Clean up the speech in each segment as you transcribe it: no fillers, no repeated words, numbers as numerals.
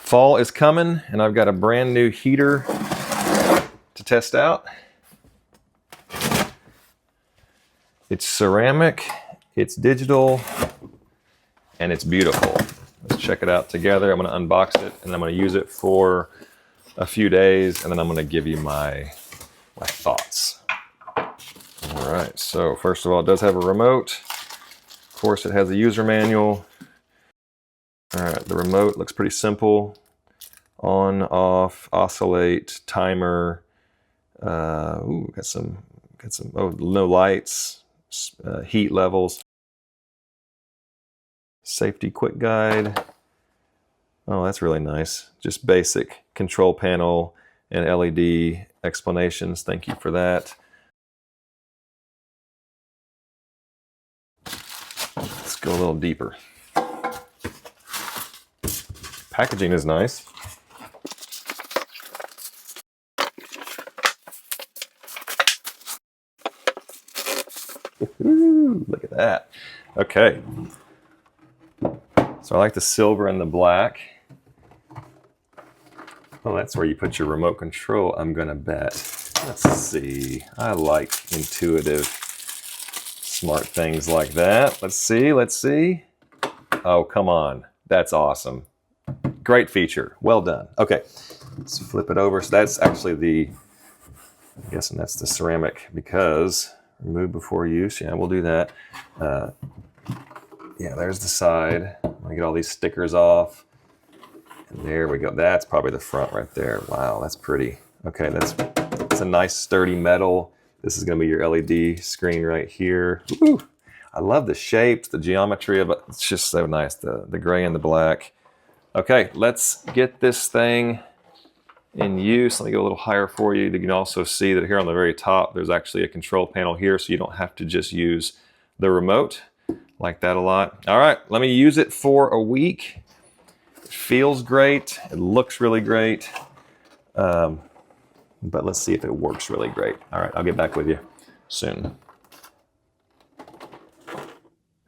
Fall is coming, and I've got a brand new heater to test out. It's ceramic, it's digital, and it's beautiful. Let's check it out together. I'm going to unbox it, and I'm going to use it for a few days, and then I'm going to give you my thoughts. All right, so first of all, it does have a remote. Of course, it has a user manual. All right, the remote looks pretty simple. On, off, oscillate, timer. Got some. Oh, no lights. Heat levels. Safety quick guide. Oh, that's really nice. Just basic control panel and LED explanations. Thank you for that. Let's go a little deeper. Packaging is nice. Ooh, look at that. Okay. So I like the silver and the black. Oh, that's where you put your remote control, I'm gonna bet. Let's see. I like intuitive, smart things like that. Let's see. Oh, come on. That's awesome. Great feature. Well done. Okay, let's flip it over. So that's actually I'm guessing that's the ceramic, because remove before use. Yeah, we'll do that. Yeah, there's the side. I'm gonna get all these stickers off. And there we go. That's probably the front right there. Wow, that's pretty. Okay, that's a nice sturdy metal. This is gonna be your LED screen right here. Woo! I love the shapes, the geometry of it. It's just so nice, the gray and the black. Okay, let's get this thing in use. Let me go a little higher for you. You can also see that here on the very top, there's actually a control panel here, so you don't have to just use the remote. Like that a lot. All right, let me use it for a week. It feels great. It looks really great. But let's see if it works really great. All right, I'll get back with you soon.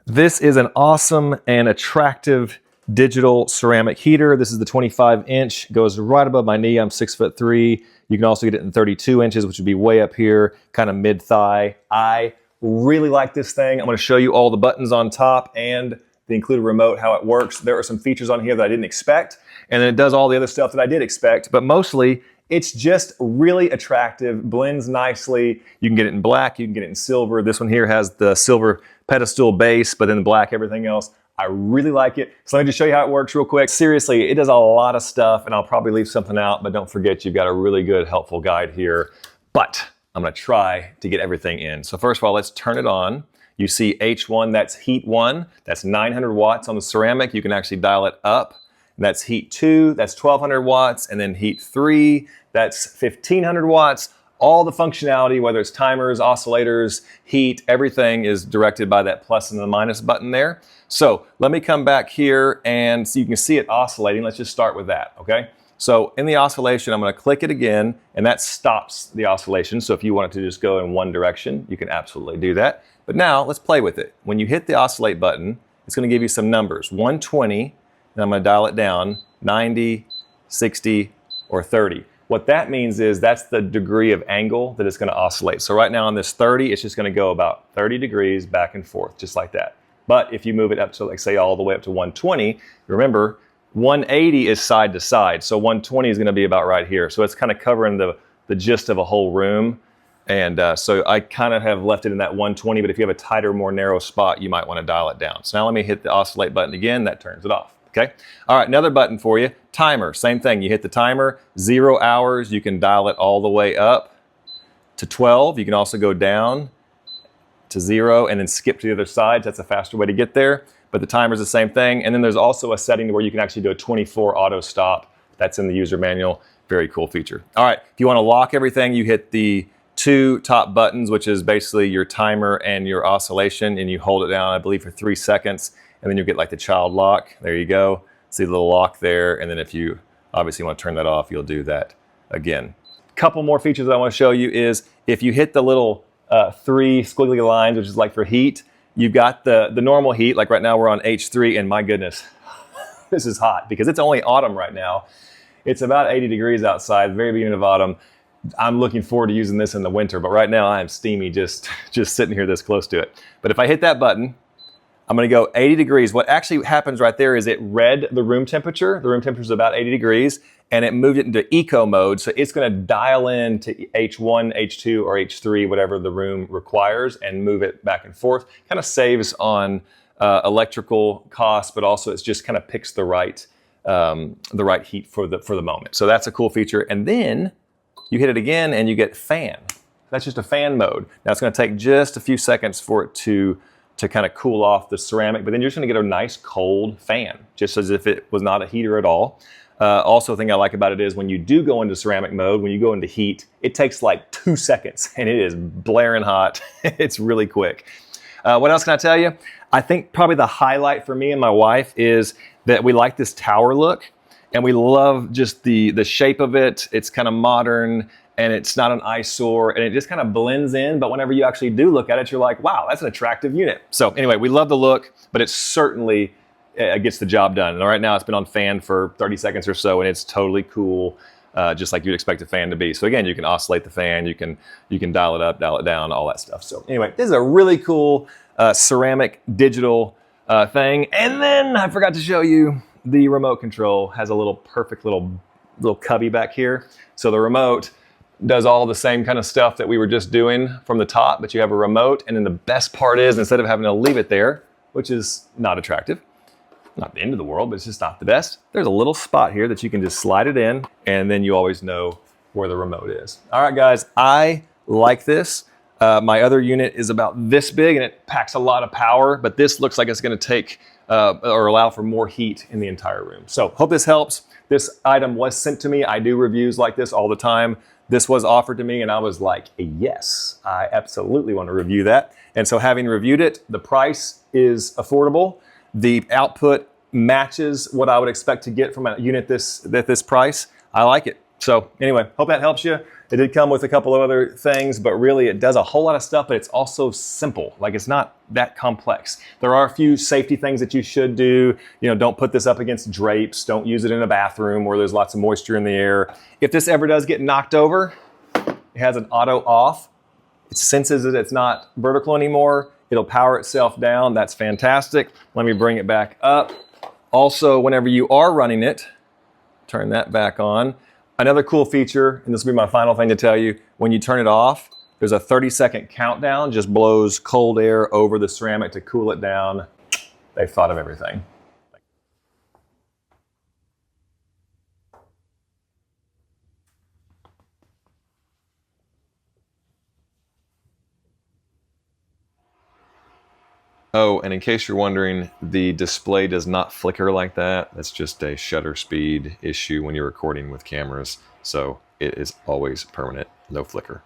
This is an awesome and attractive digital ceramic heater. This is the 25-inch, goes right above my knee. I'm 6'3". You can also get it in 32 inches, which would be way up here, kind of mid-thigh. I really like this thing. I'm going to show you all the buttons on top and the included remote, how it works. There are some features on here that I didn't expect, and then it does all the other stuff that I did expect, but mostly it's just really attractive, blends nicely. You can get it in black, you can get it in silver. This one here has the silver pedestal base, but then the black everything else. I really like it. So let me just show you how it works real quick. Seriously, it does a lot of stuff, and I'll probably leave something out, but don't forget you've got a really good, helpful guide here. But I'm gonna try to get everything in. So first of all, let's turn it on. You see H1, that's heat 1. That's 900 watts on the ceramic. You can actually dial it up. That's heat 2, that's 1200 watts. And then heat 3, that's 1500 watts. All the functionality, whether it's timers, oscillators, heat, everything is directed by that plus and the minus button there. So let me come back here and so you can see it oscillating. Let's just start with that, okay? So in the oscillation, I'm gonna click it again, and that stops the oscillation. So if you wanted to just go in one direction, you can absolutely do that. But now let's play with it. When you hit the oscillate button, it's gonna give you some numbers, 120, and I'm gonna dial it down, 90, 60, or 30. What that means is that's the degree of angle that it's gonna oscillate. So right now on this 30, it's just gonna go about 30 degrees back and forth, just like that. But if you move it up to, like say, all the way up to 120, remember, 180 is side to side, so 120 is going to be about right here. So it's kind of covering the gist of a whole room. And so I kind of have left it in that 120, but if you have a tighter, more narrow spot, you might want to dial it down. So now let me hit the oscillate button again. That turns it off, okay? All right, another button for you, timer. Same thing, you hit the timer, 0 hours, you can dial it all the way up to 12. You can also go down to 0 and then skip to the other side. That's a faster way to get there. But the timer is the same thing. And then there's also a setting where you can actually do a 24 auto stop. That's in the user manual. Very cool feature. All right, if you want to lock everything, you hit the 2 top buttons, which is basically your timer and your oscillation, and you hold it down, I believe, for 3 seconds, and then you'll get like the child lock. There you go. See the little lock there. And then if you obviously want to turn that off, you'll do that again. A couple more features that I want to show you is if you hit the little 3 squiggly lines, which is like for heat, you've got the normal heat, like right now we're on H3, and my goodness, this is hot because it's only autumn right now. It's about 80 degrees outside, very beginning of autumn. I'm looking forward to using this in the winter, but right now I am steamy just sitting here this close to it. But if I hit that button, I'm gonna go 80 degrees. What actually happens right there is it read the room temperature. The room temperature is about 80 degrees, and it moved it into eco mode. So it's gonna dial in to H1, H2, or H3, whatever the room requires, and move it back and forth. Kind of saves on electrical costs, but also it just kind of picks the right heat for the moment. So that's a cool feature. And then you hit it again and you get fan. That's just a fan mode. Now it's gonna take just a few seconds for it to kind of cool off the ceramic, but then you're just gonna get a nice cold fan, just as if it was not a heater at all. Also, the thing I like about it is when you do go into ceramic mode, when you go into heat, it takes like 2 seconds and it is blaring hot. It's really quick. What else can I tell you? I think probably the highlight for me and my wife is that we like this tower look, and we love just the shape of it. It's kind of modern, and it's not an eyesore, and it just kind of blends in. But whenever you actually do look at it, you're like, wow, that's an attractive unit. So anyway, we love the look, but it certainly gets the job done. And right now it's been on fan for 30 seconds or so, and it's totally cool, just like you'd expect a fan to be. So again, you can oscillate the fan, you can dial it up, dial it down, all that stuff. So anyway, this is a really cool ceramic digital thing. And then I forgot to show you the remote control has a perfect little cubby back here. So the remote does all the same kind of stuff that we were just doing from the top, but you have a remote. And then the best part is, instead of having to leave it there, which is not attractive, not the end of the world, but it's just not the best, there's a little spot here that you can just slide it in, and then you always know where the remote is. All right, guys, I like this. My other unit is about this big, and it packs a lot of power, but this looks like it's gonna take or allow for more heat in the entire room. So hope this helps. This item was sent to me. I do reviews like this all the time. This was offered to me, and I was like, yes, I absolutely want to review that. And so having reviewed it, the price is affordable. The output matches what I would expect to get from a unit this price. I like it. So anyway, hope that helps you. It did come with a couple of other things, but really it does a whole lot of stuff, but it's also simple. Like, it's not that complex. There are a few safety things that you should do. You know, don't put this up against drapes. Don't use it in a bathroom where there's lots of moisture in the air. If this ever does get knocked over, it has an auto off. It senses that it's not vertical anymore. It'll power itself down. That's fantastic. Let me bring it back up. Also, whenever you are running it, turn that back on. Another cool feature, and this will be my final thing to tell you, when you turn it off, there's a 30-second countdown, just blows cold air over the ceramic to cool it down. They've thought of everything. Oh, and in case you're wondering, the display does not flicker like that. That's just a shutter speed issue when you're recording with cameras. So it is always permanent, no flicker.